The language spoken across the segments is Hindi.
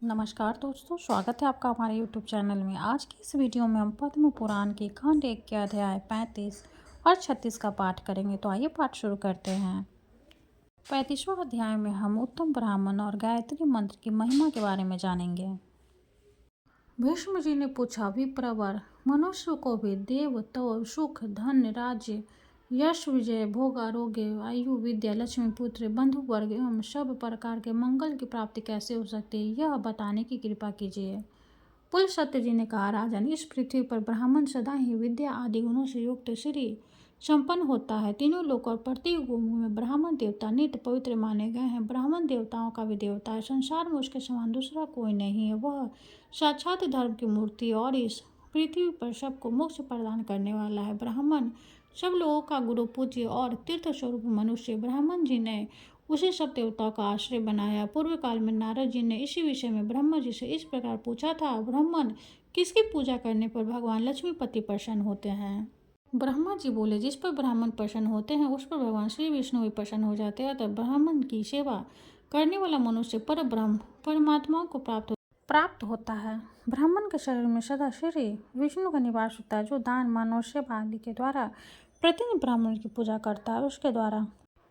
नमस्कार दोस्तों, स्वागत है आपका हमारे YouTube चैनल में। आज की इस वीडियो में हम पद्म पुराण के खंड 1 के अध्याय 35 और 36 का पाठ करेंगे। तो आइए पाठ शुरू करते हैं। 35वां अध्याय में हम उत्तम ब्राह्मण और गायत्री मंत्र की महिमा के बारे में जानेंगे। भीष्म जी ने पूछा, विप्रवर, मनुष्य को भी देव तो सुख धन राज्य यश विजय भोग आरोग्य आयु विद्या लक्ष्मी पुत्र बंधु वर्ग एवं सब प्रकार के मंगल की प्राप्ति कैसे हो सकती है, यह बताने की कृपा कीजिए। पुल सत्य जी ने कहा, राजन, इस पृथ्वी पर ब्राह्मण सदा ही विद्या आदि गुणों से युक्त श्री संपन्न होता है। तीनों लोक और प्रत्येक भूमि में ब्राह्मण देवता नित्य पवित्र माने गए हैं। ब्राह्मण देवताओं का भी देवता है। संसार में उसके समान दूसरा कोई नहीं है। वह साक्षात धर्म की मूर्ति और इस पृथ्वी पर सबको मोक्ष प्रदान करने वाला है। ब्राह्मण सब लोगों का गुरु पूज्य और तीर्थ स्वरूप मनुष्य। ब्राह्मण जी ने उसे सब देवताओं का आश्रय बनाया। पूर्व काल में नारद जी ने इसी विषय में ब्रह्मा जी से इस प्रकार पूछा था, ब्राह्मण किसकी पूजा करने पर भगवान लक्ष्मीपति प्रसन्न होते हैं? ब्रह्मा जी बोले, जिस पर ब्राह्मण प्रसन्न होते हैं उस पर भगवान श्री विष्णु भी प्रसन्न हो जाते हैं। अतः ब्राह्मण की सेवा करने वाला मनुष्य पर ब्रह्म परमात्मा को प्राप्त होता है। ब्राह्मण के शरीर में सदा श्री विष्णु का निवास होता है। जो दान मानव सेवा आदि के द्वारा प्रतिदिन ब्राह्मण की पूजा करता है, उसके द्वारा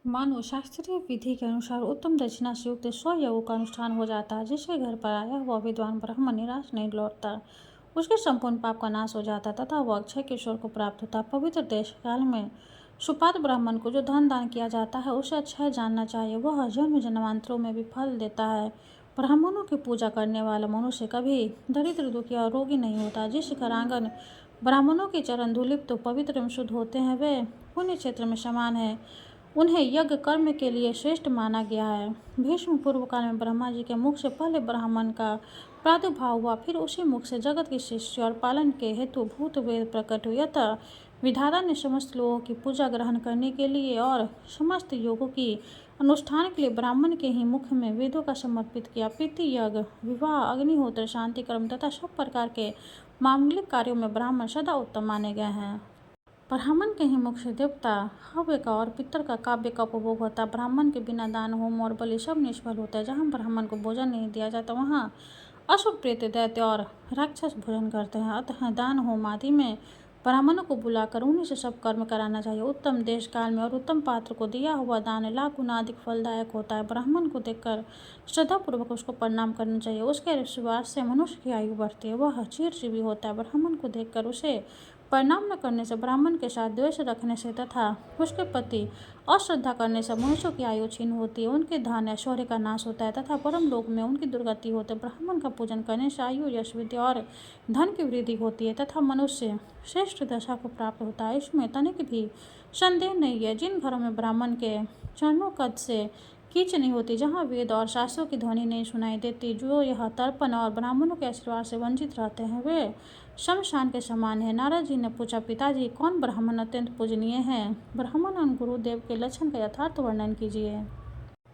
मानो शास्त्रीय विधि के अनुसार उत्तम दक्षिणा से युक्त 100 यज्ञों का अनुष्ठान हो जाता है। जिसके घर पर आया हुआ विद्वान ब्राह्मण निराश नहीं लौटता, उसके संपूर्ण पाप का नाश हो जाता तथा वह अक्षय किशोर को प्राप्त होता। पवित्र देश काल में सुपात्र ब्राह्मण को जो धन दान किया जाता है उसे अच्छा जानना चाहिए। वह जन्म जन्मांतरों में भी फल देता है। ब्राह्मणों की पूजा करने वाला मनुष्य कभी दरिद्र दुखी और रोगी नहीं होता। जिस घरांगन ब्राह्मणों के चरण धूलिप तो पवित्र एवं शुद्ध होते हैं, वे पुण्य क्षेत्र में समान है। उन्हें यज्ञ कर्म के लिए श्रेष्ठ माना गया है। भीष्म पूर्व काल में ब्रह्मा जी के मुख से पहले ब्राह्मण का प्रादुर्भाव हुआ, फिर उसी मुख से जगत की सृष्टि और पालन के हेतु भूत वेद प्रकट हुए। अतः विधाता ने समस्त लोगों की पूजा ग्रहण करने के लिए और समस्त योगों की अनुष्ठान के लिए ब्राह्मण के ही मुख में वेदों का समर्पित किया। प्रीति यज्ञ विवाह अग्निहोत्र शांति कर्म तथा सब प्रकार के मांगलिक कार्यों में ब्राह्मण सदा उत्तम माने गए हैं। ब्राह्मण के ही मुख से देवता हव्य का और पितर का काव्य का उपभोग होता है। ब्राह्मण के बिना दान होम और बलि सब निष्फल होता है। जहाँ ब्राह्मण को भोजन नहीं दिया जाता वहाँ असुर प्रेत दैत्य और राक्षस भोजन करते हैं। अतः दान होम आदि में ब्राह्मणों को बुलाकर उन्हीं से सब कर्म कराना चाहिए। उत्तम देश काल में और उत्तम पात्र को दिया हुआ दान लाख गुना अधिक फलदायक होता है। ब्राह्मण को देखकर श्रद्धापूर्वक उसको प्रणाम करना चाहिए। उसके विश्वास से मनुष्य की आयु बढ़ती है, वह चिरजीवी होता है। ब्राह्मण को देखकर उसे प्रणाम न करने से, ब्राह्मण के साथ द्वेष रखने से तथा उसके प्रति अश्रद्धा करने से मनुष्यों की आयु क्षीण होती है। उनके धन ऐश्वर्य का नाश होता है तथा परम लोक में उनकी दुर्गति होती है। ब्राह्मण का पूजन करने से आयु यश विद्या और धन की वृद्धि होती है तथा मनुष्य श्रेष्ठ दशा को प्राप्त होता है। इसमें तनिक भी संदेह नहीं है। जिन घरों में ब्राह्मण के चरणों कद से कीच नहीं होती, जहाँ वेद और शास्त्रों की ध्वनि नहीं सुनाई देती, जो यह तर्पण और ब्राह्मणों के आशीर्वाद से वंचित रहते हैं, वे शमशान के समान है। नारद जी ने पूछा, पिताजी, कौन ब्राह्मण अत्यंत पूजनीय है? ब्राह्मण और गुरुदेव के लक्षण का यथार्थ वर्णन कीजिए।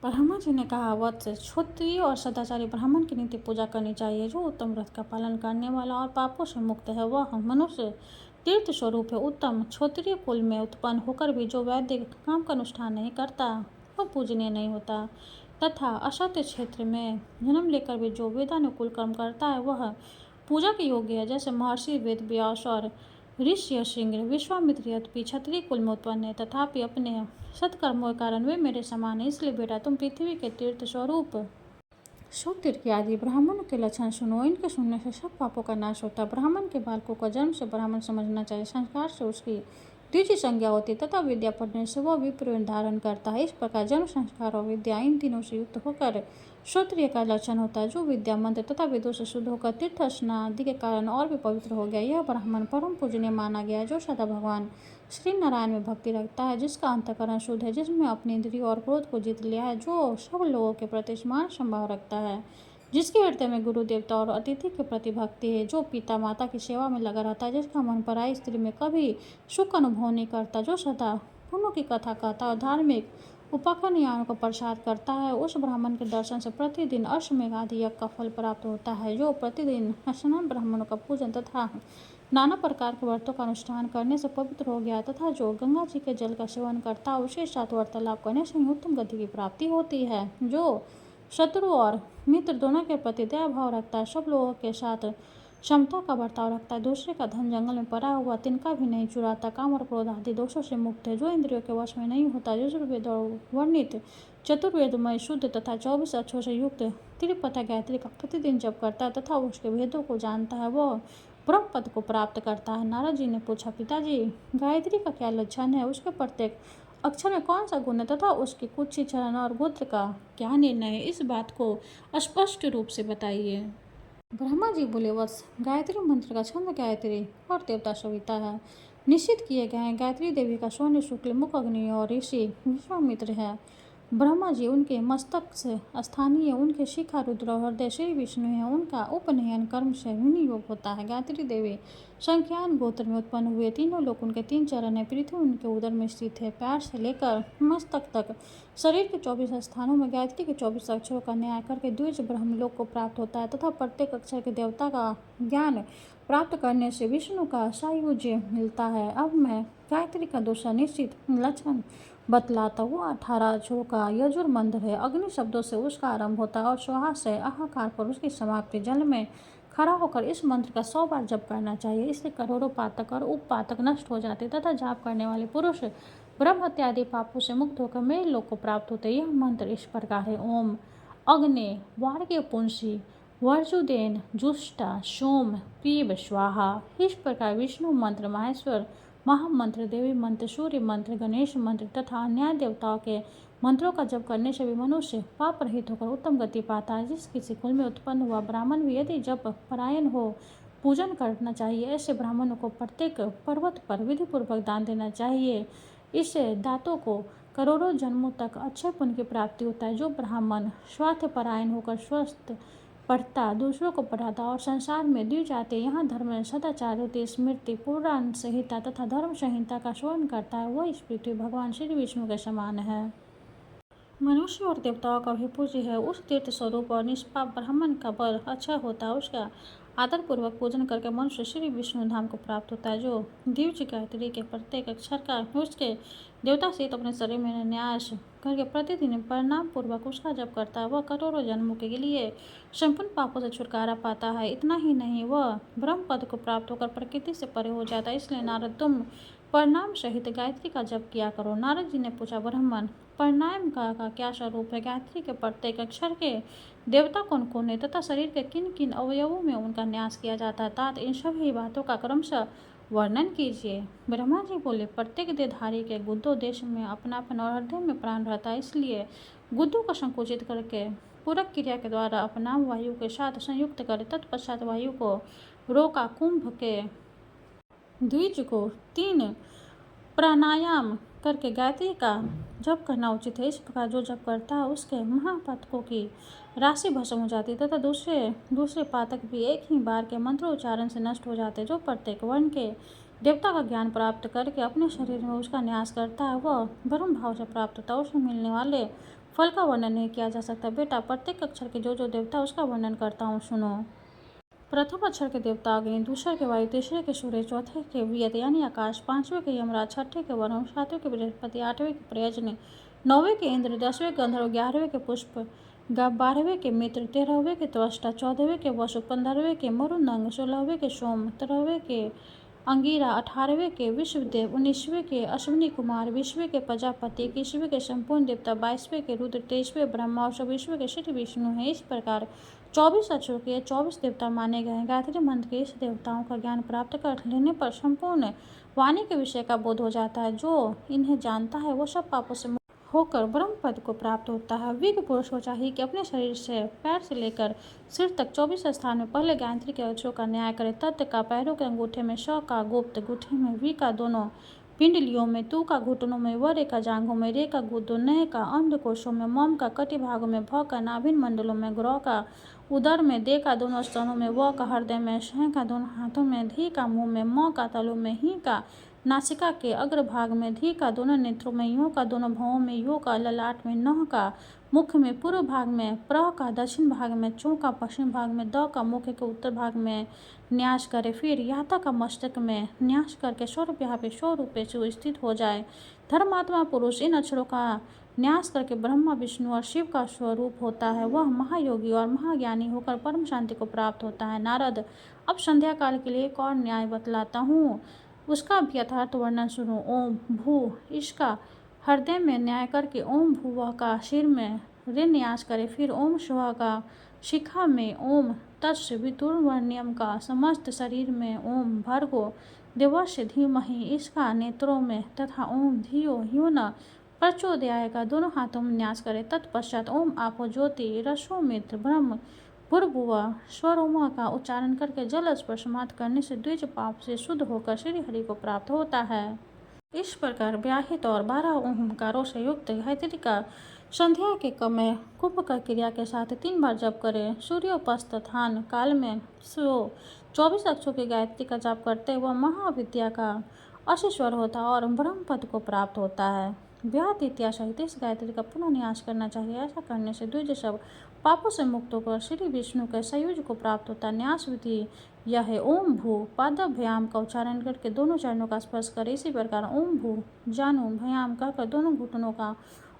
ब्रह्मा जी ने कहा, वत्स, क्षत्रिय और सदाचारी ब्राह्मण की नित्य पूजा करनी चाहिए। जो उत्तम व्रत का पालन करने वाला और पापों से मुक्त है, वह मनुष्य तीर्थ स्वरूप है। उत्तम क्षत्रिय कुल में उत्पन्न होकर भी जो वैदिक काम का अनुष्ठान नहीं करता वह पूजनीय नहीं होता, तथा असत्य क्षेत्र में जन्म लेकर भी जो वेदानुकूल कर्म करता है वह पूजा के योग्य है। जैसे महर्षि वेद व्यास और ऋषि सिंह विश्वामित्र यद्यपि क्षत्रिय कुल में उत्पन्न है, तथापि अपने सत्कर्मों के कारण वे मेरे समान है। इसलिए बेटा, तुम पृथ्वी के तीर्थ स्वरूप सूत्र आदि ब्राह्मणों के लक्षण सुनो। इनके सुनने से सब पापों का नाश होता है। ब्राह्मण के बालकों का जन्म से ब्राह्मण समझना चाहिए। संस्कार से उसकी द्वितीय संज्ञा होती है तथा विद्या पढ़ने से वह विप्र धारण करता है। इस प्रकार जन्म, संस्कार और विद्या इन तीनों से युक्त होकर क्षत्रिय का लक्षण होता है। जो विद्या मंत्र तथा वेदों से शुद्ध होकर तीर्थ स्नान आदि के कारण और भी पवित्र हो गया, यह ब्राह्मण परम पूजनीय माना गया है। जो सदा भगवान श्री नारायण में भक्ति रखता है, जिसका अंतःकरण शुद्ध है, जिसमें अपनी इंद्रिय और क्रोध को जीत लिया है, जो सब लोगों के प्रति समान संभाव रखता है, जिसके हृदय में गुरु देवता और अतिथि के प्रति भक्ति है, जो पिता माता की सेवा में लगा रहता है, जिसका मन पराई स्त्री में कभी सुख अनुभव नहीं करता, जो सदा पुण्यों की कथा कहता और धार्मिक उपाख्यान ज्ञान को प्रसाद करता है, उस ब्राह्मण के दर्शन से प्रतिदिन अश्वमेघ आदि यज्ञ का फल प्राप्त होता है। जो प्रतिदिन स्नान, ब्राह्मणों का पूजन तथा नाना प्रकार के व्रतों का अनुष्ठान करने से पवित्र हो गया तथा जो गंगा जी के जल का सेवन करता है, उसके साथ वार्तालाप करने से उत्तम गति की प्राप्ति होती है। जो शत्रु और मित्र दोनों के प्रति दया भाव रखता है, सब लोगों के साथ क्षमता का बर्ताव रखता है, दूसरे का धन जंगल में पड़ा हुआ तिनका भी नहीं चुराता, काम और क्रोध आदि दोषों से मुक्त है, जो इंद्रियों के वश में नहीं होता, यजुर्वेद और वर्णित चतुर्वेदमय शुद्ध तथा 24 अक्षरों से युक्त त्रिपथा गायत्री का प्रतिदिन जप करता है तथा उसके भेदों को जानता है, वह ब्रह्म पद को प्राप्त करता है। नारद जी ने पूछा, पिताजी गायत्री का क्या लक्षण है, उसके प्रत्येक अक्षर में कौन सा गुण है तथा उसकी कुछ चरण और गोत्र का क्या निर्णय है, इस बात को स्पष्ट रूप से बताइए। ब्रह्मा जी बोले, वत्स गायत्री मंत्र का छंद गायत्री और देवता सविता है, निश्चित किए गए हैं। गायत्री देवी का स्वर्ण शुक्ल मुख अग्नि और ऋषि विश्वामित्र है। ब्रह्मा जी उनके मस्तक से स्थानीय, उनके शिखा रुद्र और हृदय श्री विष्णु है, उनका उपनयन कर्म से विनियोग होता है। गायत्री देवी संख्यान गोत्र में उत्पन्न हुए, तीनों लोग उनके 3 चरण है, पृथ्वी उनके उदर में स्थित है, पैर से लेकर मस्तक तक शरीर के 24 स्थानों में गायत्री के 24 अक्षरों का न्याय करके द्विज ब्रह्मलोक को प्राप्त होता है तथा प्रत्येक अक्षर के देवता का ज्ञान प्राप्त करने से विष्णु का सायुज्य मिलता है। अब मैं गायत्री का दूसरा निश्चित लक्षण बतलाता हुआ 18 अक्षरों का यजुर मंत्र है। अग्नि शब्दों से उसका आरंभ होता है और स्वाहा से आहाकार पर उसकी समाप्ति। जल में खड़ा होकर इस मंत्र का 100 बार जप करना चाहिए, इससे करोड़ों पातक और उपपातक नष्ट हो जाते तथा जाप करने वाले पुरुष ब्रह्म हत्या आदि पापों से मुक्त होकर मेरे लोक को प्राप्त होते। यह मंत्र इस प्रकार है, ओम अग्ने वार्ग्य पुंसी वर्जुदेन जुष्टा सोम पीब स्वाहा। इस प्रकार विष्णु मंत्र, माहेश्वर महामंत्र, देवी मंत्र, सूर्य मंत्र, गणेश मंत्र तथा अन्य देवताओं के मंत्रों का जप करने से भी मनुष्य पाप रहित होकर उत्तम गति पाता है। जिस किसी कुल में उत्पन्न हुआ ब्राह्मण भी यदि जप परायण हो, पूजन करना चाहिए। ऐसे ब्राह्मणों को प्रत्येक पर्वत पर विधि पूर्वक दान देना चाहिए। इससे दातों को करोड़ों जन्मों तक अच्छे पुण्य की प्राप्ति होता है। जो ब्राह्मण स्वार्थपरायण होकर स्वस्थ पढ़ता, दूसरों को पढ़ाता और संसार में दी जाते यहाँ धर्म में सदाचार, रीति, स्मृति, पुराण संहिता तथा धर्म संहिता का सेवन करता है, वह इस पृथ्वी भगवान श्री विष्णु के समान है। मनुष्य और देवताओं का भी पूज्य है। उस तीर्थ स्वरूप और निष्पाप ब्राह्मण का बर अच्छा होता है, उसका आदर पूर्वक पूजन करके मनुष्य श्री विष्णु धाम को प्राप्त होता है। जो दिव्य गायत्री के प्रत्येक अक्षर का उसके देवता सहित अपने शरीर में न्यास करके प्रतिदिन परिणाम पूर्वक उसका जप करता है, वह करोड़ों जन्मों के लिए संपूर्ण पापों से छुटकारा पाता है। इतना ही नहीं, वह ब्रह्म पद को प्राप्त होकर प्रकृति से परे हो जाता है। इसलिए नारद, तुम प्रणाम सहित गायत्री का जप किया करो। नारद जी ने पूछा, ब्राह्मण प्राणायाम का क्या स्वरूप है? गायत्री के प्रत्येक अक्षर के देवता कौन कौन है तथा शरीर के किन किन अवयवों में उनका न्यास किया जाता है? तात इन सभी बातों का क्रमशः वर्णन कीजिए। ब्रह्मा जी बोले, प्रत्येक देहधारी के गुद्दों देश में अपनापन और हृदय में प्राण रहता है, इसलिए गुद्दों को संकुचित करके पूरक क्रिया के द्वारा अपना वायु के साथ संयुक्त करे। तत्पश्चात वायु को रोका, कुंभ के द्विज को 3 प्राणायाम करके गायत्री का जप करना उचित है। इस प्रकार जो जप करता है उसके महापातकों की राशि भस्म हो जाती है तथा दूसरे पातक भी एक ही बार के मंत्रोच्चारण से नष्ट हो जाते हैं। जो प्रत्येक वर्ण के देवता का ज्ञान प्राप्त करके अपने शरीर में उसका न्यास करता है, वह ब्रह्म भाव से प्राप्त होता है। उसे मिलने वाले फल का वर्णन नहीं किया जा सकता। बेटा, प्रत्येक अक्षर के जो देवता उसका वर्णन करता हूँ, सुनो। प्रथम अक्षर के देवता अग्नि, दूसरे के वायु, तीसरे के सूर्य, चौथे के वियत यानी आकाश, 5वें के यमराज, 6ठे के वरुण, 7वें के बृहस्पति, 8वें के प्रयजन, 9वें के इंद्र, 10वें गंधर्व, 11वें के पुष्प, 12वें के मित्र, 13वें के त्वष्टा, 14वें के वसु, 15वें के मरुदंग, 16वें के सोम, 17वें के अंगिरा, 18वें के विश्वदेव, 19वें के अश्विनी कुमार, 20वें के प्रजापति, 21वें के संपूर्ण देवता, 22वें के रुद्र, 23वें ब्रह्मा और 24वें के श्री विष्णु है। इस प्रकार 24 अक्षरों के 24 देवता माने गए हैं। गायत्री मंत्र के इस देवताओं का ज्ञान प्राप्त कर लेने पर संपूर्ण वाणी के विषय का बोध हो जाता है। जो इन्हें जानता है वो सब पापों से होकर ब्रह्म पद को प्राप्त होता है। विज्ञ पुरुष को चाहिए कि अपने शरीर से पैर से लेकर सिर तक 24 स्थान में पहले गायत्री के अक्षरों का न्याय करे। तत् का पैरों के अंगूठे में, श का गुप्त गुठे में, वी का दोनों पिंडलियों में, तू का घुटनों में, व रे का जांघों में, रे का गुद्दों, नह का अंडकोशों में, मम का कटी भागों में, भ का नाभिन मंडलों में, ग्रह का उदर में, दे का दोनों स्तनों में, व का हृदय में, श का दोनों हाथों में, धी का मुंह में, म का तालू में, ही का नासिका के अग्रभाग में, धी का दोनों नेत्रों में, यो का दोनों भवों में, यो का ललाट में, नह का मुख में पूर्व भाग में, प्र का दक्षिण भाग में, चौ का पश्चिम भाग में, द का मुख के उत्तर भाग में न्यास करे। फिर याता का मस्तक में न्यास करके 100 रुपये 100 रुपये से स्थित हो जाए। धर्मात्मा पुरुष इन अक्षरों का न्यास करके ब्रह्मा विष्णु और शिव का स्वरूप होता है। वह महायोगी और महाज्ञानी होकर परम शांति को प्राप्त होता है। नारद, अब संध्या काल के लिए एक और न्याय बतलाता हूँ, उसका भी यथार्थ वर्णन सुनो। ओम भू इसका हृदय में न्याय करके ओम भुवः का सिर में ऋण न्यास करे, फिर ओम स्वः का शिखा में, ओम तस्य वितुर्वण्यम का समस्त शरीर में, ओम भर्गो देवस्य धीमहि इसका नेत्रों में, तथा ओम धियो यो न प्रचोदयाय का दोनों हाथों में न्यास करे। तत्पश्चात ओम आपो ज्योति रसोमित्र ब्रह्म भूर्भुवः स्वरोम का उच्चारण करके जल स्पर्श मात्र करने से द्विज पाप से शुद्ध होकर श्री हरि को प्राप्त होता है। इस प्रकार व्याहित और 12 ओंकारों से युक्त गायत्री का संध्या के समय कुंभ क्रिया के साथ 3 बार जप करें। सूर्योपास्तान काल में 24 अक्षरों की गायत्री का जाप करते वह महाविद्या का अशीश्वर होता है और ब्रह्म पद को प्राप्त होता है। व्याहत इतिहास सहित इस गायत्री का पुनः न्यास करना चाहिए। ऐसा करने से द्विज सब पापों से मुक्त होकर श्री विष्णु के संयुज को प्राप्त होता है। न्यास विधि यह है, ओम भू पादभ्याम का उच्चारण करके दोनों चरणों का स्पर्श करें। इसी प्रकार ओम भू जानू भयाम कहकर दोनों घुटनों का,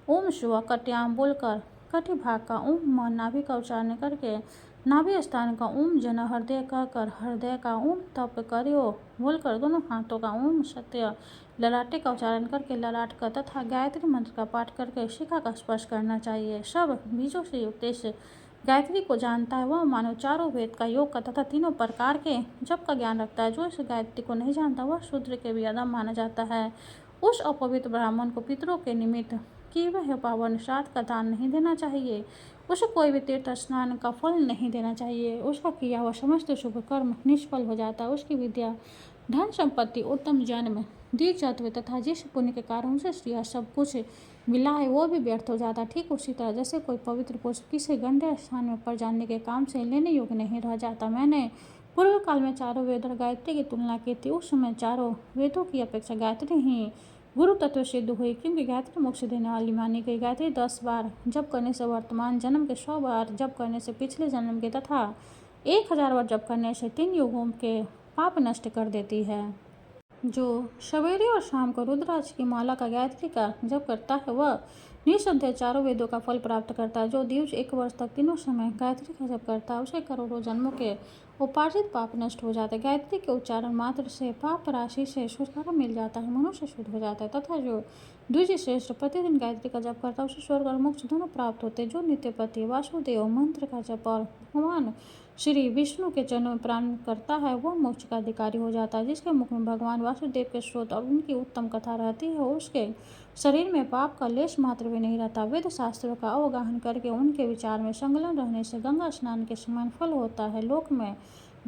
ओम शिव कट्याम बोलकर कटी भाग का, ओम म नाभि का उच्चारण करके नाभि स्थान का, ओम जन हृदय कहकर हृदय का, ओम तप करो बोलकर दोनों हाथों का, ओम सत्य ललाटे का उच्चारण करके ललाट का, तथा गायत्री मंत्र का पाठ करके शिखा का स्पर्श करना चाहिए। सब बीजों से युक्त इस गायत्री को जानता है वह मानो चारों वेद का, योग का तथा तीनों प्रकार के जप का ज्ञान रखता है। जो इस गायत्री को नहीं जानता वह शूद्र के भी अधम माना जाता है। उस अपवित्र ब्राह्मण को पितरों के निमित्त कि वह पावन श्राद्ध का दान नहीं देना चाहिए, उसे कोई भी तीर्थ स्नान का फल नहीं देना चाहिए। उसका किया हुआ समस्त शुभ कर्म निष्फल हो जाता है। उसकी विद्या धन संपत्ति उत्तम जन्म द्विजत्व तथा जिस पुण्य के कारण उसे श्रेय सब कुछ मिला है वो भी व्यर्थ हो जाता है। ठीक उसी तरह जैसे कोई पवित्र पुरुष किसी गंदे स्थान में पड़ जाने के काम से लेने योग्य नहीं रह जाता। मैंने पूर्व काल में चारों वेद और गायत्री की तुलना की थी। उस समय चारों वेदों की अपेक्षा गायत्री ही गुरु तत्व सिद्ध हुई, क्योंकि गायत्री मोक्ष देने वाली मानी गई। गायत्री 10 बार जप करने से वर्तमान जन्म के 100 बार जप करने से पिछले जन्म के तथा 1000 बार जप करने से 3 युगों के पाप नष्ट कर देती है। जो सवेरे और शाम को रुद्राक्ष की माला का गायत्री का जप करता है वह निसंदेह चारों वेदों का फल प्राप्त करता है। जो दिवस 1 वर्ष तक तीनों समय गायत्री का जप करता है उसे करोड़ों जन्मों के उपार्जित पाप नष्ट हो जाते हैं। गायत्री के उच्चारण मात्र से पाप राशि से छुटकारा मिल जाता है, मनुष्य शुद्ध हो जाता है। तथा जो द्विज श्रेष्ठ प्रतिदिन गायत्री का जप करता है उसे स्वर्ग और मोक्ष दोनों प्राप्त होते हैं। जो नित्यपति वासुदेव मंत्र का जप और भगवान श्री विष्णु के चरणों में प्राण करता है वह मोक्ष का अधिकारी हो जाता है। जिसके मुख में भगवान वासुदेव के स्रोत और उनकी उत्तम कथा रहती है उसके शरीर में पाप का लेश मात्र भी नहीं रहता। वेद शास्त्रों का अवगाहन करके उनके विचार में संलग्न रहने से गंगा स्नान के समान फल होता है। लोक में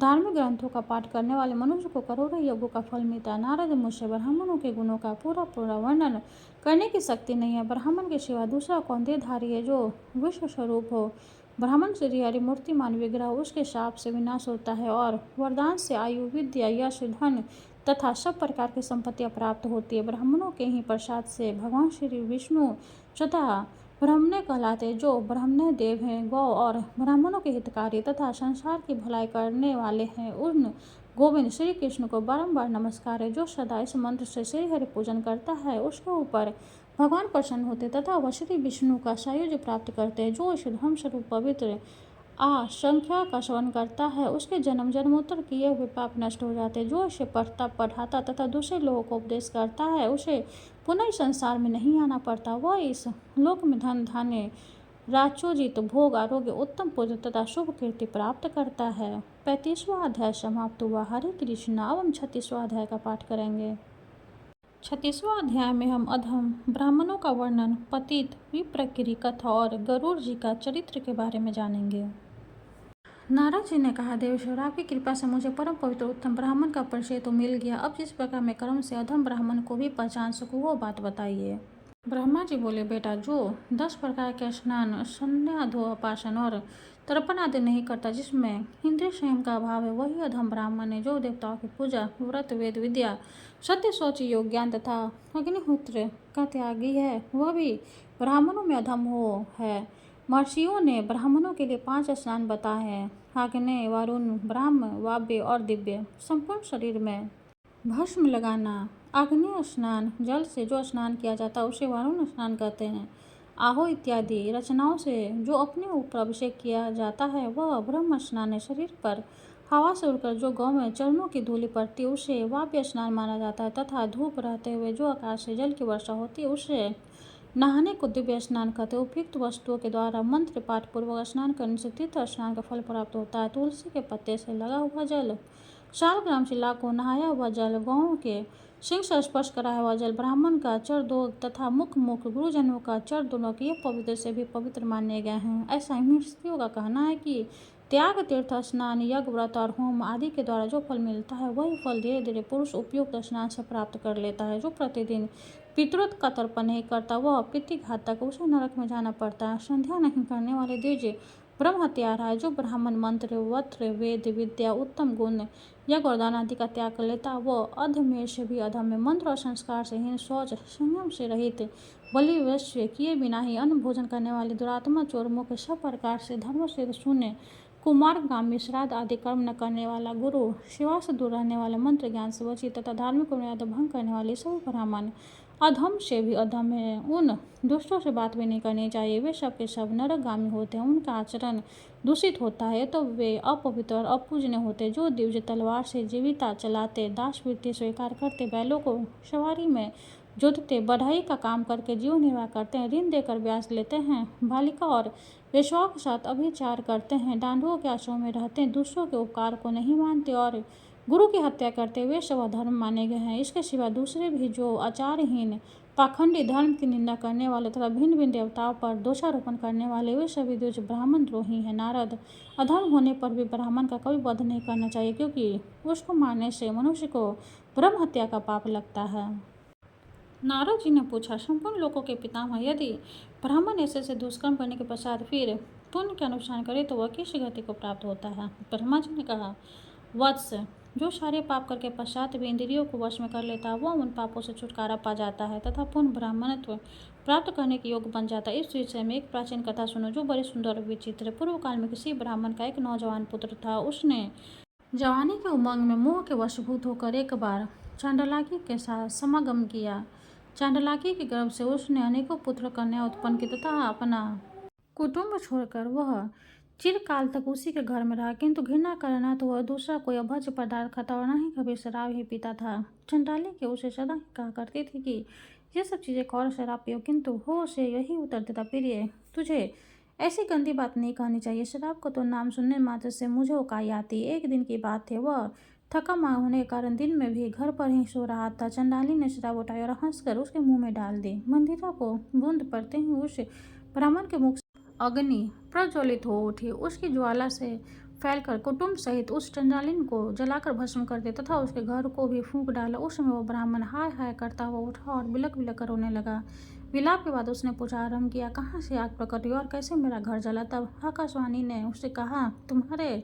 धार्मिक ग्रंथों का पाठ करने वाले मनुष्य को करोड़ों यज्ञों का फल मिलता है। नारद मुझसे ब्राह्मणों के गुणों का पूरा वर्णन करने की शक्ति नहीं है। ब्राह्मण के सिवा दूसरा कौन देहधारी है जो विश्व स्वरूप हो। ब्राह्मण श्री हरि मूर्तिमान विग्रह उसके शाप से विनाश होता है और वरदान से आयु विद्या यश धन तथा सब प्रकार की संपत्तियां प्राप्त होती है। ब्राह्मणों के ही प्रसाद से भगवान श्री विष्णु स्वतः ब्राह्मण कहलाते जो ब्राह्मण देव हैं। गौ और ब्राह्मणों के हितकारी तथा संसार की भलाई करने वाले हैं उन गोविंद श्री कृष्ण को बारंबार नमस्कार है। जो सदा इस मंत्र से श्री हरि पूजन करता है उसके ऊपर भगवान प्रसन्न होते तथा वह श्री विष्णु का सायुज्य प्राप्त करते हैं। जो इस धर्म स्वरूप पवित्र संख्या का श्रवण करता है उसके जन्म जन्मोत्तर किए हुए पाप नष्ट हो जाते हैं। जो इसे पढ़ता पढ़ाता तथा दूसरे लोगों को उपदेश करता है उसे पुनः इस संसार में नहीं आना पड़ता। वह इस लोक में धन धान्य राजोजित भोग आरोग्य उत्तम पूजन तथा शुभ कीर्ति प्राप्त करता है। 35वां अध्याय समाप्त हुआ। हरे कृष्ण। अब हम 36वां अध्याय का पाठ करेंगे। 36वां अध्याय में हम अधम ब्राह्मणों का वर्णन, पतित विप्रकिरी कथा और गरुड़ जी का चरित्र के बारे में जानेंगे। नारद जी ने कहा, देवेश्वर आपकी कृपा से मुझे परम पवित्र उत्तम ब्राह्मण का परिचय तो मिल गया। अब जिस प्रकार मैं कर्म से अधम ब्राह्मण को भी पहचान सकूं वो बात बताइए। ब्रह्मा जी बोले, बेटा जो 10 प्रकार के स्नान संध्याधोपासन और तर्पण आदि नहीं करता, जिसमें इंद्रिय संयम का अभाव है, वही अधम ब्राह्मण है। जो देवताओं की पूजा व्रत वेद विद्या सत्य शौच योग ज्ञान तथा अग्निहोत्र का त्यागी है वह भी ब्राह्मणों में अधम हो है। महर्षियों ने ब्राह्मणों के लिए 5 स्नान बताए हैं, आग्नेय वरुण ब्राह्म वाव्य और दिव्य। संपूर्ण शरीर में भस्म लगाना। आग्नेय स्नान जल से जो स्नान किया जाता है उसे वरुण स्नान कहते हैं। आहो इत्यादि रचनाओं से जो अपने ऊपर अभिषेक किया जाता है वह ब्रह्म स्नान है। शरीर पर हवा से उड़कर जो गौ में चरणों की धूलि पड़ती है उसे वाव्य स्नान माना जाता है तथा धूप रहते हुए जो आकाश से जल की वर्षा होती है उसे नहाने को दिव्य स्नान कहते हैं। उपयुक्त वस्तुओं के द्वारा मंत्र पाठ पूर्वक स्नान करने से तीर्थ स्नान का फल प्राप्त होता है। तुलसी के पत्ते से लगा हुआ जल, शालग्राम शिला को नहाया हुआ जल, गौओं के सिंह से स्पर्श कराया हुआ जल, ब्राह्मण का चर दो तथा मुख गुरुजनों का चर दोनों के पवित्र से भी पवित्र माने गए हैं। ऐसा हिमस्त्रियों का कहना है कि त्याग, तीर्थ स्नान, यज्ञ, व्रत और होम आदि के द्वारा जो फल मिलता है वही फल धीरे धीरे पुरुष उपयुक्त स्नान से प्राप्त कर लेता है। जो प्रतिदिन पितृत्व का तर्पण नहीं करता वह पितृघातक, उसे नरक में जाना पड़ता है। संध्या नहीं करने वाले द्विज ब्रह्म हत्यारा है। जो ब्राह्मण मंत्र, वस्त्र, वेद विद्या, उत्तम गुण, यज्ञ और दान आदि का त्याग कर लेता है वो अधमेर से भी अधम है। मंत्र और संस्कार से हीन, शौच संयम से रहित, बलि वैश्य किए बिना ही अन्न भोजन करने वाले, दुरात्मा, चोर, मुख, सब प्रकार से धर्म से शून्य, कुमार्गामी, श्राद्ध आदि कर्म न करने वाला, गुरु सेवा से दूर रहने वाला, मंत्र ज्ञान से वंचित तथा धार्मिक मर्यादा भंग करने वाले सभी ब्राह्मण अधम से भी अधम है। उन दुष्टों से बात भी नहीं करनी चाहिए, वे सब के सब नरकगामी होते हैं। उनका आचरण दूषित होता है तो वे अपवित्र और अपूजनीय होते। जो द्विज तलवार से जीविता चलाते, दास वृत्ति स्वीकार करते, बैलों को सवारी में जोतते, बढ़ई का काम करके जीवन निर्वाह करते हैं, ऋण देकर ब्याज लेते हैं, बालिका और वेश्याओं के साथ अभिचार करते हैं, डांडुओं के आश्रम में रहते हैं, दूसरों के उपकार को नहीं मानते और गुरु की हत्या करते हुए सब अधर्म माने गए हैं। इसके सिवा दूसरे भी जो आचारहीन, पाखंडी, धर्म की निंदा करने वाले तथा भिन्न भिन्न देवताओं पर दोषारोपण करने वाले वे सभी द्विज ब्राह्मण द्रोही हैं। नारद, अधर्म होने पर भी ब्राह्मण का कभी वध नहीं करना चाहिए क्योंकि उसको मारने से मनुष्य को ब्रह्म हत्या का पाप लगता है। नारद जी ने पूछा, संपूर्ण लोगों के पितामह यदि ब्राह्मण ऐसे दुष्कर्म करने के पश्चात फिर पुण्य के अनुष्ठान करे तो वह किस गति को प्राप्त होता है। ब्रह्मा जी ने कहा, वत्स, जो सारे पाप करके पश्चात भी इंद्रियों को वश में कर लेता है वह उन पापों से छुटकारा पा जाता है तथा पूर्ण ब्राह्मणत्व प्राप्त करने के योग्य बन जाता है। इस विषय में एक प्राचीन कथा सुनो जो बड़ी सुंदर और विचित्र। पूर्व काल में किसी ब्राह्मण का एक नौजवान पुत्र था। उसने जवानी के उमंग में मोह के वशभूत होकर एक बार चांडालाकी के साथ समागम किया। चांडालाकी के गर्भ से उसने अनेकों पुत्र कन्या उत्पन्न की तथा अपना कुटुंब छोड़कर वह चिरकाल तक उसी के घर में रहा, किंतु घृणा करना तो वह दूसरा कोई अभद्र पदार्थ खाता और न ही कभी शराब ही पीता था। चंडाली के उसे सदा ही कहा करती थी कि ये सब चीज़ें और शराब पियो, किंतु हो उसे यही उत्तर देता, प्रिय, तुझे ऐसी गंदी बात नहीं कहनी चाहिए। शराब को तो नाम सुनने मात्र से मुझे उकाई आती। एक दिन की बात है, वह थका मार होने के कारण दिन में भी घर पर ही सो रहा था। चंडाली ने शराब उठाई और हंसकर उसके मुंह में डाल दी। मंदिरा को बूंद पड़ते ही उस ब्राह्मण के मुख अग्नि प्रज्वलित हो उठी। उसकी ज्वाला से फैलकर कुटुंब सहित उस चंडालिन को जलाकर भस्म कर दिया तथा उसके घर को भी फूंक डाला। उस समय वो ब्राह्मण हाय हाय करता हुआ उठा और बिलक बिलक कर रोने लगा। विलाप के बाद उसने पूछा, आरंभ किया, कहाँ से आग प्रकट हुई और कैसे मेरा घर जला। तब आकाशवाणी ने उससे कहा, तुम्हारे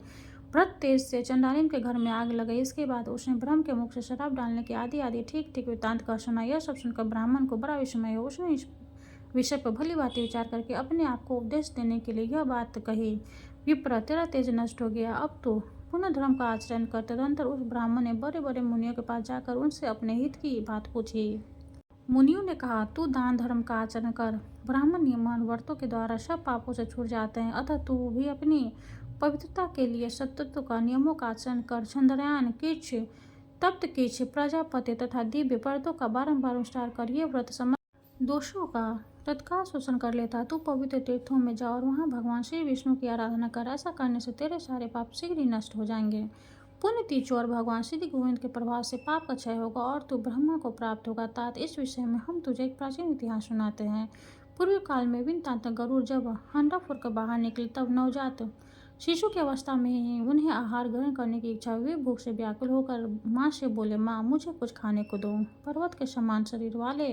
व्रत तेज से चंडालिन के घर में आग लग गई। इसके बाद उसने ब्रह्म के मुख से शराब डालने के आदि ठीक ठीक वृत्तांत का सुना। यह सब सुनकर ब्राह्मण को बड़ा विस्मय हो। उसने इस विषय पर भली बात विचार करके अपने आप को उपदेश देने के लिए यह बात कही, विप्र, तेरा तेज नष्ट हो गया, अब तो पुनः धर्म का आचरण कर। तदंतर उस ब्राह्मण ने बड़े बड़े मुनियों के पास जाकर उनसे अपने हित की बात पूछी। मुनियों ने कहा, तू दान धर्म का आचरण कर, ब्राह्मण नियमन व्रतों के द्वारा सब पापों से छूट जाते हैं, अतः तू भी अपनी पवित्रता के लिए सत्यत्व का नियमों का आचरण कर। चंद्रयान, किच, तप्त किच, प्रजापति तथा दिव्य व्रतों का बारंबार अनुष्ठान कर। ये व्रत समस्त दोषों का तत्काल शोषण कर लेता है। तू पवित्र तीर्थों में जा और वहाँ भगवान श्री विष्णु की आराधना कर। ऐसा करने से तेरे सारे पाप शीघ्र ही नष्ट हो जाएंगे। पुण्य तीर्थ और भगवान श्री गोविंद के प्रभाव से पाप का क्षय होगा और तू ब्रह्मा को प्राप्त होगा। तात, इस विषय में हम तुझे एक प्राचीन इतिहास सुनाते हैं। पूर्व काल में विनतांत गरुड़ जब हंडाफुर कर बाहर निकले तब नवजात शिशु की अवस्था में ही उन्हें आहार ग्रहण करने की इच्छा हुई। भूख से व्याकुल होकर माँ से बोले, माँ मुझे कुछ खाने को दो। पर्वत के समान शरीर वाले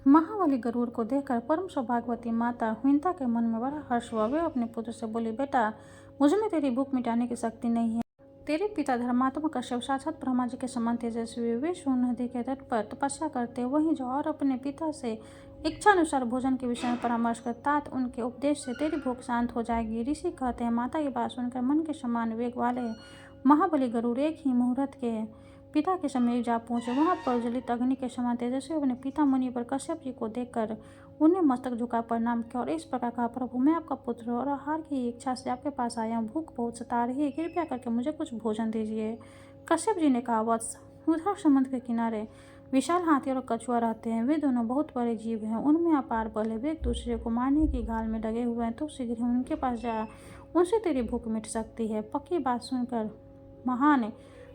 महाबली गरुड़ को देखकर परम सौभाग्यवती माता हुइंता के मन में बड़ा हर्ष हुआ। वे अपने पुत्र से बोली, बेटा, मुझ में तेरी भूख मिटाने की शक्ति नहीं है। तेरे पिता धर्मात्मा कश्यप साक्षात ब्रह्मा जी के समान तेजस्वी, वे सोन नदी के तट पर तपस्या करते वहीं जाओ और अपने पिता से इच्छानुसार भोजन के विषय में परामर्श कर। तात, उनके उपदेश से तेरी भूख शांत हो जाएगी। ऋषि कहते हैं, माता की बात सुनकर मन के समान वेग वाले महाबली गरुड़ एक ही मुहूर्त के पिता के समीप जा पहुंचे। वहां प्रज्वलित अग्नि के समान तेजस्वी अपने पिता मुनि पर कश्यप जी को देखकर उन्हें मस्तक झुका प्रणाम किया और इस प्रकार कहा, प्रभु मैं आपका पुत्र और आहार की इच्छा से आपके पास आया हूँ। भूख बहुत सता रही है, कृपया करके मुझे कुछ भोजन दीजिए। कश्यप जी ने कहा, वत्स, उधर समुद्र के किनारे विशाल हाथी और कछुआ रहते हैं। वे दोनों बहुत बड़े जीव हैं, उनमें अपार बल है। वे एक दूसरे को मारने की घाल में लगे हुए हैं। तो शीघ्र ही उनके पास जा, उनसे तेरी भूख मिट सकती है। पक्की बात सुनकर महान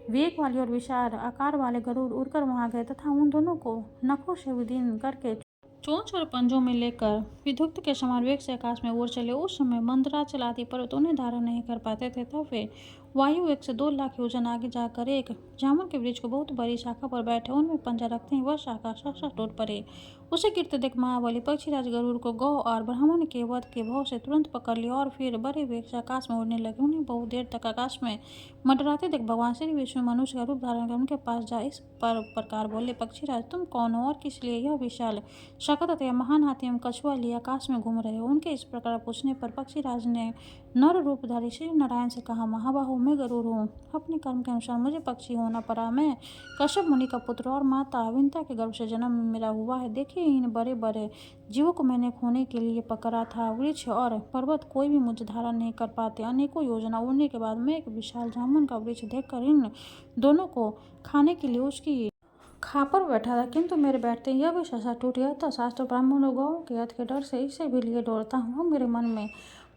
वेग वाले और विशाल आकार वाले गरुड़ उड़कर वहां गए तथा उन दोनों को नखों से विदीर्ण करके चोंच और पंजों में लेकर विद्युत के समान वेग से आकाश में उड़ चले। उस समय मंदराचल आदि पर्वत उन्हें धारण नहीं कर पाते थे, तब वे वायु वेग से 2 लाख योजन आगे जाकर एक जामुन के वृक्ष को बहुत बड़ी शाखा पर बैठे। उनमें पंजा रखते ही वह शाखा सहसा टूट पड़े। उसे गिरते देख महाबली पक्षीराज गरुड़ को गौ और ब्राह्मण के वध के भाव से तुरंत पकड़ लिया और फिर बड़े वेग से आकाश में उड़ने लगे। उन्हें बहुत देर तक आकाश में मंडराते देख भगवान श्री विष्णु मनुष्य का रूप धारण कर उनके पास जा इस प्रकार बोले, पक्षीराज तुम कौन हो और किस लिए यह विशाल शकत तथा महान हाथी एवं कछुआ लिए आकाश में घूम रहे हो। उनके इस प्रकार पूछने पर पक्षीराज ने नर रूपधारी श्री नारायण से कहा, महाबाहु मैं गरुड़ हूँ। अपने कर्म के अनुसार मुझे पक्षी होना पड़ा। मैं कश्यप मुनि का पुत्र और माता विंता के गर्भ से जन्म मेरा हुआ है। देखिए इन बड़े बड़े जीवों को मैंने खोने के लिए पकड़ा था। वृक्ष और पर्वत कोई भी मुझे धारण नहीं कर पाते। अनेकों योजना उड़ने के बाद मैं एक विशाल जामुन का वृक्ष देखकर इन दोनों को खाने के लिए उसकी खापर बैठा था, किंतु मेरे बैठते यह भी सहसा टूट गया था। शास्त्र ब्राह्मण और गौ के हथ के डर से इसे भी लिए दौड़ता हूँ। मेरे मन में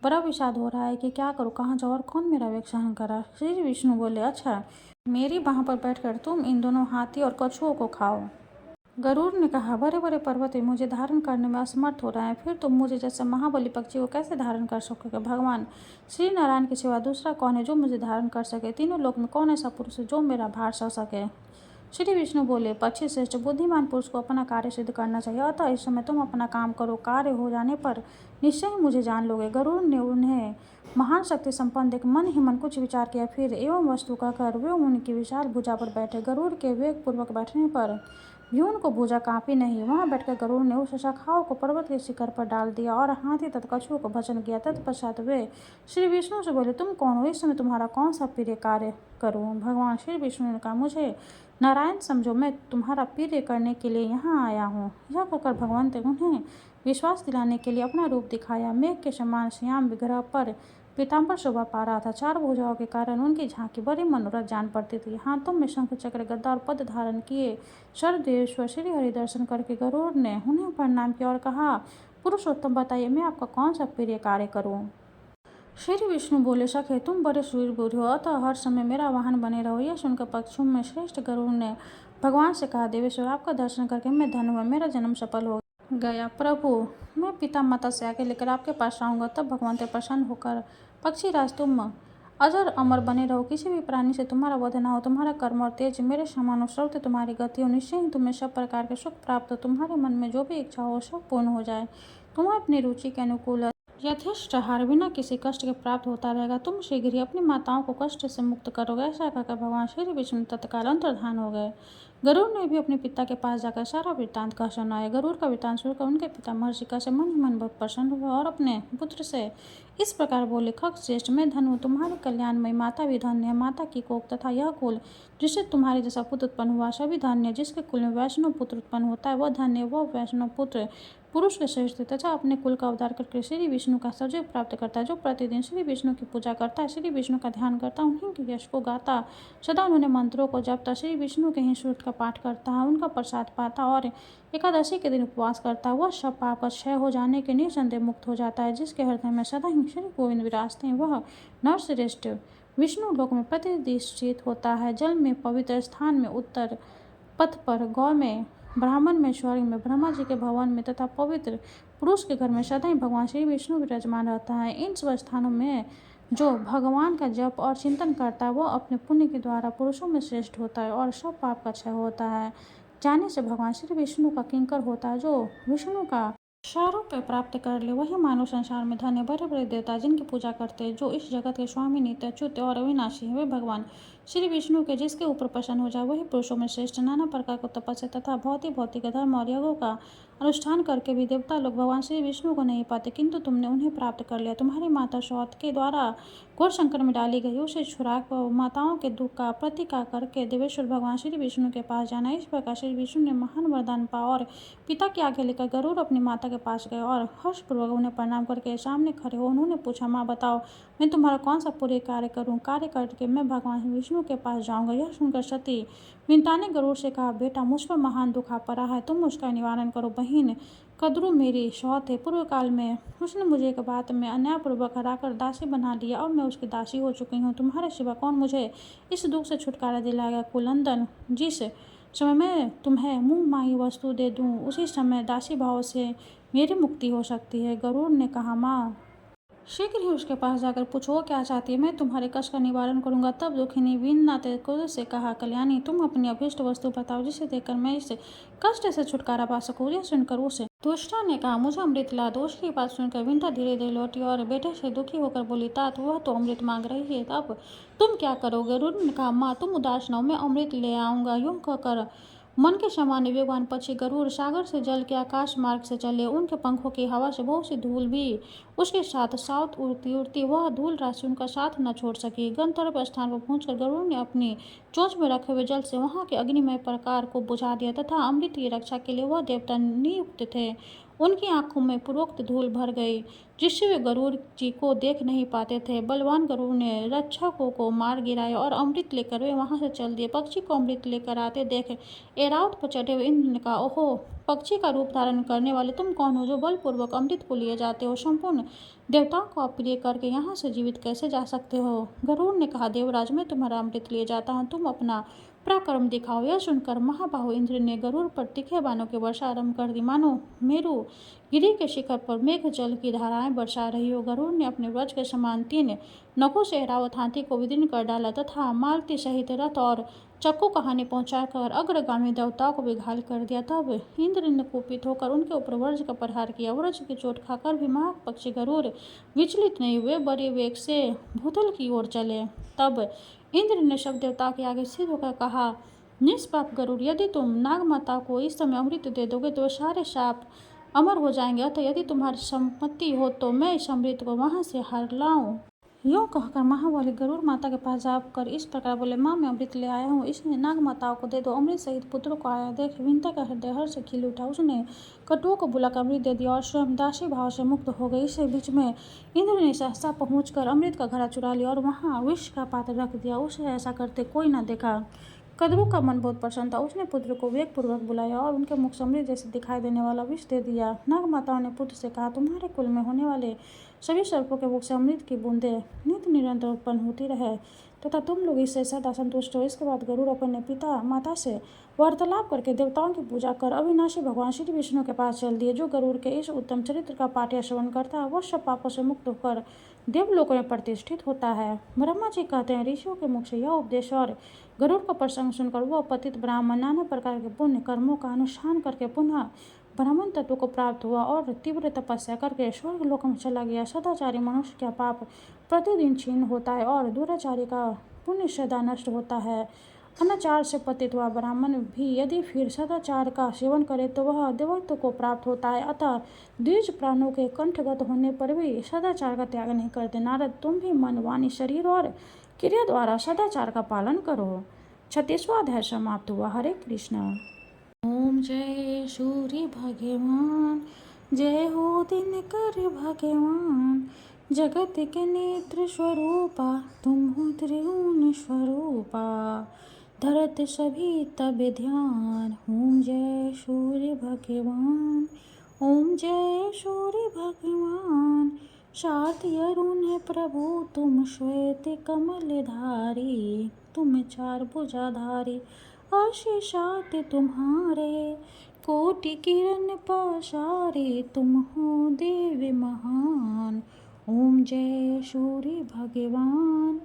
बड़ा विषाद हो रहा है कि क्या करूँ, कहाँ जाऊँ और कौन मेरा वेग सहन करा। श्री विष्णु बोले, अच्छा मेरी बाह पर बैठकर तुम इन दोनों हाथी और कछुओं को खाओ। गरुड़ ने कहा, बड़े बड़े पर्वत मुझे धारण करने में असमर्थ हो रहे हैं, फिर तुम मुझे जैसे महाबली पक्षी को कैसे धारण कर सकोगे। भगवान श्री नारायण के सिवा दूसरा कौन है जो मुझे धारण कर सके। तीनों लोक में कौन ऐसा पुरुष है जो मेरा भार सह सके। श्री विष्णु बोले, पक्षी श्रेष्ठ, बुद्धिमान पुरुष को अपना कार्य सिद्ध करना चाहिए। अतः इस समय तुम अपना काम करो, कार्य हो जाने पर निश्चय ही मुझे जान लोगे। गरुड़ ने उन्हें महान शक्ति संपन्न देख मन ही मन कुछ विचार किया, फिर एवं वस्तु कहकर वे उनकी विशाल भुजा पर बैठे। गरुड़ के वेग पूर्वक बैठने पर भी उनको भुजा कांपी नहीं। वहां बैठकर गरुड़ ने उस शाखाओं को पर्वत के शिखर पर डाल दिया और हाथी तथा कछुओं को भजन किया। तत्पश्चात वे श्री विष्णु से बोले, तुम कौन हो, इस समय तुम्हारा कौन सा प्रिय कार्य करूं। भगवान श्री विष्णु ने कहा, मुझे नारायण समझो, मैं तुम्हारा प्रिय करने के लिए यहाँ आया हूँ। यह कहकर भगवंत उन्हें विश्वास दिलाने के लिए अपना रूप दिखाया। मेघ के समान श्याम विग्रह पर पीताम्बर शोभा पा रहा था। 4 भुजाओं के कारण उनकी झांकी बड़ी मनोरथ जान पड़ती थी। हाथों में शंख चक्र गदा और पद धारण किए सर्वदेवेश्वर श्री हरि दर्शन करके गरुड़ ने उन्हें प्रणाम किया और कहा, पुरुषोत्तम बताइए मैं आपका कौन सा प्रिय कार्य करूं। श्री विष्णु बोले, सखे तुम बड़े शूरवीर हो, अतः हर समय मेरा वाहन बने रहो। यह सुनकर पक्षियों में श्रेष्ठ गरुड़ ने भगवान से कहा, देवेश्वर आपका दर्शन करके मैं धन्य हुआ, मेरा जन्म सफल हो गया। प्रभु मैं पिता माता से आगे लेकर आपके पास आऊँगा। तब भगवंत प्रसन्न होकर, पक्षीराज तुम अजर अमर बने रहो, किसी भी प्राणी से तुम्हारा वध न हो, तुम्हारा कर्म और तेज मेरे समान हो, श्रवते तुम्हारी गति हो, निश्चय ही तुम्हें सब प्रकार के सुख प्राप्त हो, तुम्हारे मन में जो भी इच्छा हो सब पूर्ण हो जाए, तुम्हें अपनी रुचि के अनुकूल यथेष्ट आहार बिना किसी कष्ट के प्राप्त होता रहेगा, तुम शीघ्र ही अपनी माताओं को कष्ट से मुक्त करोगे। ऐसा कहकर भगवान श्री विष्णु तत्काल अंतर्धान हो गए। गरुड़ ने भी अपने पिता के पास जाकर सारा वृत्तांत कह सुनाया। गरुड़ का वृत्तांत सुनकर उनके पिता महर्षि कश्यप मन ही मन बहुत प्रसन्न हुए और अपने पुत्र से इस प्रकार बोले, खग श्रेष्ठ, मैं धन हूँ, तुम्हारे कल्याणमयी माता भी धन्य है। माता की कोख तथा यह कुल जिससे तुम्हारे जैसा पुत्र उत्पन्न हुआ सभी धन्य। जिसके कुल में वैष्णव पुत्र उत्पन्न होता है वह धन्य। वह वैष्णव पुत्र पुरुष के श्रेष्ठ तथा अपने कुल का उद्धार करके श्री विष्णु का सजय प्राप्त करता है। जो प्रतिदिन श्री विष्णु की पूजा करता है, श्री विष्णु का ध्यान करता है, उन्हीं के यश को गाता, सदा उन्होंने मंत्रों को जपता, श्री विष्णु के ही सूक्त का पाठ करता है, उनका प्रसाद पाता और एकादशी के दिन उपवास करता है, वह सब पाप क्षय हो जाने के निसंदेह मुक्त हो जाता है। जिसके हृदय में सदा ही श्री गोविंद विराजते हैं वह नरश्रेष्ठ विष्णु लोक में प्रतिष्ठित होता है। जल में पवित्र, स्थान में उत्तर पथ पर, गौ में, ब्राह्मण में, स्वर्ग में, ब्रह्मा जी के भवन में तथा पवित्र पुरुष के घर में सदा ही भगवान श्री विष्णु विराजमान रहता है। इन सब स्थानों में जो भगवान का जप और चिंतन करता है वह अपने पुण्य के द्वारा पुरुषों में श्रेष्ठ होता है और सब पाप का क्षय होता है। जाने से भगवान श्री विष्णु का किंकर होता है। जो विष्णु का स्वरूप प्राप्त कर ले वही मानव संसार में धन्य। बड़े बड़े देवता जिनकी पूजा करते हैं, जो इस जगत के स्वामी, नित्य, अच्युत और अविनाशी है, वे भगवान श्री विष्णु के जिसके ऊपर प्रसन्न हो जाए वही पुरुषों में श्रेष्ठ। नाना प्रकार को तपस्या तथा भौतिक धर्म और यज्ञों का अनुष्ठान करके भी देवता लोग भगवान श्री विष्णु को नहीं पाते, किंतु तुमने उन्हें प्राप्त कर लिया। तुम्हारी माता सौत के द्वारा घोर संकट में डाली गई, उसे छुड़ा माताओं के दुख का प्रतिकार करके देवेश्वर भगवान श्री विष्णु के पास जाना। इस प्रकार श्री विष्णु ने महान वरदान पाया और पिता की आज्ञा लेकर गरुड़ अपनी माता के पास गए और हर्षपूर्वक उन्हें प्रणाम करके सामने खड़े हो उन्होंने पूछा, माँ बताओ, मैं तुम्हारा कौन सा पूरे कार्य करूँ? कार्य करके मैं भगवान विष्णु के पास जाऊँगा। यह सुनकर सती विंता ने गरुड़ से कहा, बेटा, मुझ पर महान दुख आ पड़ा है, तुम उसका निवारण करो। बहन कद्रू मेरी सौत है। पूर्व काल में उसने मुझे एक बात में अन्यायपूर्वक हराकर दासी बना लिया और मैं उसकी दासी हो चुकी हूँ। तुम्हारे सिवा कौन मुझे इस दुख से छुटकारा दिलाएगा? कुलंदन, जिस समय मैं तुम्हें मुँह मांगी वस्तु दे दूँ, उसी समय दासी भाव से मेरी मुक्ति हो सकती है। गरुड़ ने कहा, माँ, शीघ्र ही उसके पास जाकर पूछो वो क्या चाहती है, मैं तुम्हारे कष्ट का निवारण करूंगा। तब दुखिनी विंध्या ने क्रोध से कहा, कल्याणी, तुम अपनी अभीष्ट वस्तु बताओ जिसे देखकर मैं इस कष्ट से छुटकारा पा सकूं। यह सुनकर उसे दुष्टा ने कहा, मुझे अमृत ला दो। उसकी बात सुनकर विंध्या धीरे धीरे लौटी और बेटे से दुखी होकर बोली, तात, वह तो अमृत मांग रही है, अब तुम क्या करोगे? गरुड़ ने कहा, माँ, तुम उदास न हो, मैं अमृत ले आऊंगा। यूं कहकर मन के समान वेगवान पक्षी गरुड़ सागर से जल के आकाश मार्ग से चले। उनके पंखों की हवा से बहुत सी धूल भी उसके साथ साथ उड़ती उड़ती वह धूल राशि उनका साथ न छोड़ सकी। गंतव्य स्थान पर पहुंचकर गरुड़ ने अपनी चोंच में रखे हुए जल से वहां के अग्निमय प्रकार को बुझा दिया तथा अमृत की रक्षा के लिए वह देवता नियुक्त थे। उनकी आंखों में पूर्वोक्त धूल भर गई, जिससे वे गरुड़ जी को देख नहीं पाते थे। बलवान गरुड़ ने रक्षकों को मार गिराया और अमृत लेकर वे वहां से चल दिए। पक्षी को अमृत लेकर आते देख ऐरावत पर चढ़े हुए इंद्र ने कहा, ओहो, पक्षी का रूप धारण करने वाले तुम कौन हो जो बलपूर्वक अमृत को लिए जाते हो? संपूर्ण देवताओं को अप्रिय करके यहाँ से जीवित कैसे जा सकते हो? गरुड़ ने कहा, देवराज, मैं तुम्हारा अमृत लिए जाता हूँ, तुम अपना पराक्रम दिखाओ। यह सुनकर महाबाहु इंद्र ने गरुड़ पर तीखे बाणों की वर्षा आरंभ कर दी, मानो मेरु गिरी के शिखर पर मेघ जल की धाराएं बरसा रही हो। गरुड़ ने अपने वज्र के समान 3 नखों से ऐरावत हाथी को विदीर्ण कर डाला तथा मालती सहित रथ और चक्कू कहानी पहुंचाकर अग्रगामी देवताओं को भी घायल कर दिया। तब इंद्र ने कुपित होकर उनके ऊपर वज्र का प्रहार किया। वज्र की चोट खाकर भी महान पक्षी गरुड़ विचलित नहीं हुए, बड़े वेग से भूतल की ओर चले। तब इंद्र ने सब देवताओं के आगे सिर होकर कहा, निष्पाप गरुड़, यदि तुम नागमाता को इस समय अमृत दे दोगे तो सारे साप अमर हो जाएंगे, अतः यदि तुम्हारी सम्मति हो तो मैं इस अमृत को वहां से हर लाऊं। यूं कहकर महाबली गरुड़ माता के पास जाकर इस प्रकार बोले, माँ, मैं अमृत ले आया हूँ, इसने नाग माताओं को दे दो। अमृत सहित पुत्रों को आया देख विंता का हृदय हर्ष से खिल उठा। उसने कटुओं को बुलाकर अमृत दे दिया और स्वयं दासी भाव से मुक्त हो गई। इसी बीच में इंद्र ने सहसा पहुंचकर अमृत का घड़ा चुरा लिया और वहां विष का पात्र रख दिया। उसे ऐसा करते कोई न देखा। कद्रू का मन बहुत प्रसन्न था। उसने पुत्र को वेगपूर्वक बुलाया और उनके मुख से अमृत जैसे दिखाई देने वाला विष दे दिया। नाग माताओं ने पुत्र से कहा, तुम्हारे कुल में होने वाले सभी सर्पों के मुख से अमृत की बूंदें नित्य निरंतर उत्पन्न होती रहे तथा तुम लोग इससे सदा संतुष्ट हो। इसके बाद गरुड़ अपने पिता माता से वार्तालाप करके देवताओं की पूजा कर अविनाशी भगवान श्री विष्णु के पास चल दिए। जो गरुड़ के इस उत्तम चरित्र का पाठ या श्रवण करता है वह सब पापों से मुक्त होकर देवलोकों में प्रतिष्ठित होता है। ब्रह्मा जी कहते हैं, ऋषियों के मुख से यह उपदेश और गरुड़ का प्रसंग सुनकर वह पतित ब्राह्मण नाना प्रकार के पुण्य कर्मों का अनुष्ठान करके पुनः ब्राह्मण तत्व को प्राप्त हुआ और तीव्र तपस्या करके स्वर्ग लोक में चला गया। सदाचारी मनुष्य का पाप प्रतिदिन क्षीण होता है और दुराचारी का पुण्य सदा नष्ट होता है। अनाचार से पतित हुआ ब्राह्मण भी यदि फिर सदाचार का सेवन करे तो वह देवत्व को प्राप्त होता है। अतः द्विज प्राणों के कंठगत होने पर भी सदाचार का त्याग नहीं करते। नारद, तुम भी मन, वाणी, शरीर और क्रिया द्वारा सदाचार का पालन करो। 36वां अध्याय समाप्त हुआ। हरे कृष्ण। ओम जय सूर्य भगवान, जय हो दिनकर भगवान, जगत के नेत्र स्वरूपा, तुम हो त्रिगुण स्वरूपा, धरत सभी तब ध्यान। ओम जय सूर्य भगवान, ओम जय सूर्य भगवान, शारद अरुण प्रभु तुम श्वेत कमलधारी, तुम 4 भुजाधारी, आशीषात तुम्हारे, कोटि किरण पसारे, तुम हो देव महान। ओम जय सूर्य भगवान,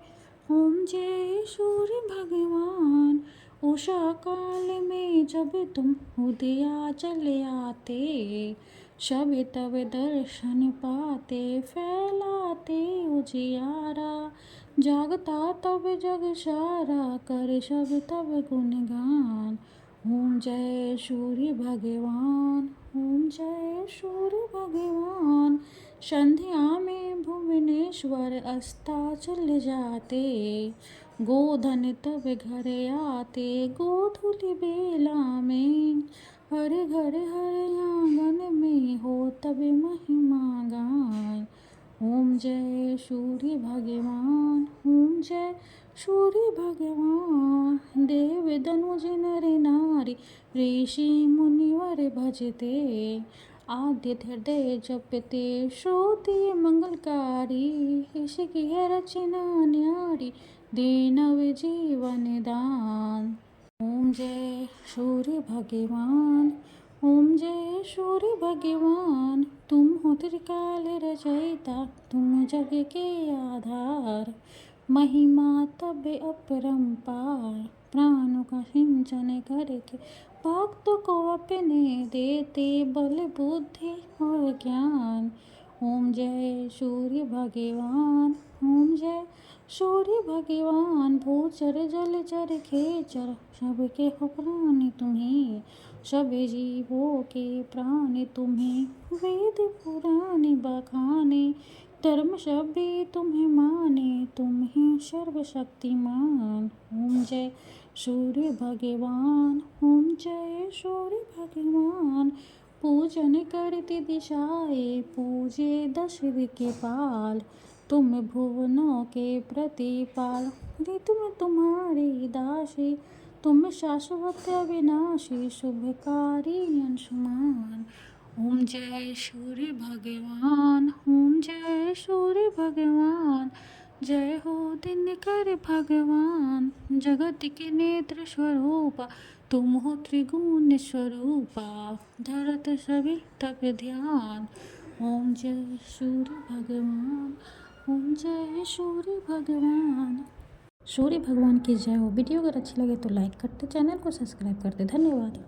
ओम जय सूर्य भगवान, उषा काल में जब तुम उदया चले आते, सब तब दर्शन पाते, फैलाते उजियारा, जागता तब जग सारा, कर सब तब गुणगान। ओम जय सूर्य भगवान, ओम जय सूर्य भगवान। संध्या में भुवनेश्वर अस्ताचल जाते, गोधन तब घर आते गोधूलि बेला में। हर घर हर आंगन में हो तब महिमा गान। ओम जय सूर्य भगवान। ओम जय सूर्य भगवान। देव दनुज नर नारी ऋषि मुनिवर भजते, आदित्य हृदय जपते श्रुति मंगलकारी। इसकी है रचना न्यारी दे नव जीवन दान। ओम जय सूर्य भगवान। ओम जय सूर्य भगवान। तुम हो त्रिकाल रचयिता, तुम जग के आधार। महिमा तब अपरंपार, प्राणों का सिंचन करके भक्त को अपने देते बल बुद्धि और ज्ञान। ओम जय सूर्य भगवान। ओम जय सूर्य भगवान। भूचर जलचर खेचर सबके हो प्राण तुम्हें, सभी जीवों के प्राण तुम्हें। वेद पुराण बखाने, धर्म सभी तुम्हें माने, तुम ही सर्वशक्तिमान। ओम जय सूर्य भगवान। ओम जय सूर्य भगवान। पूजन करती दिशाए, पूजे दशरथ के पाल। तुम भुवनों के प्रतिपाल, ऋतु में तुम्हारी दासी। तुम शाश्वत अविनाशी, शुभकारी अंशुमान। ओम जय सूर्य भगवान। ओम जय सूर्य भगवान। जय हो दिनकर भगवान। जगत के नेत्र स्वरूपा, तुम हो त्रिगुण स्वरूपा। धरत सभी तक ध्यान। ओम जय सूर्य भगवान। ओम जय सूर्य भगवान। सूर्य भगवान की जय हो। वीडियो अगर अच्छी लगे तो लाइक करते, चैनल को सब्सक्राइब करते। धन्यवाद।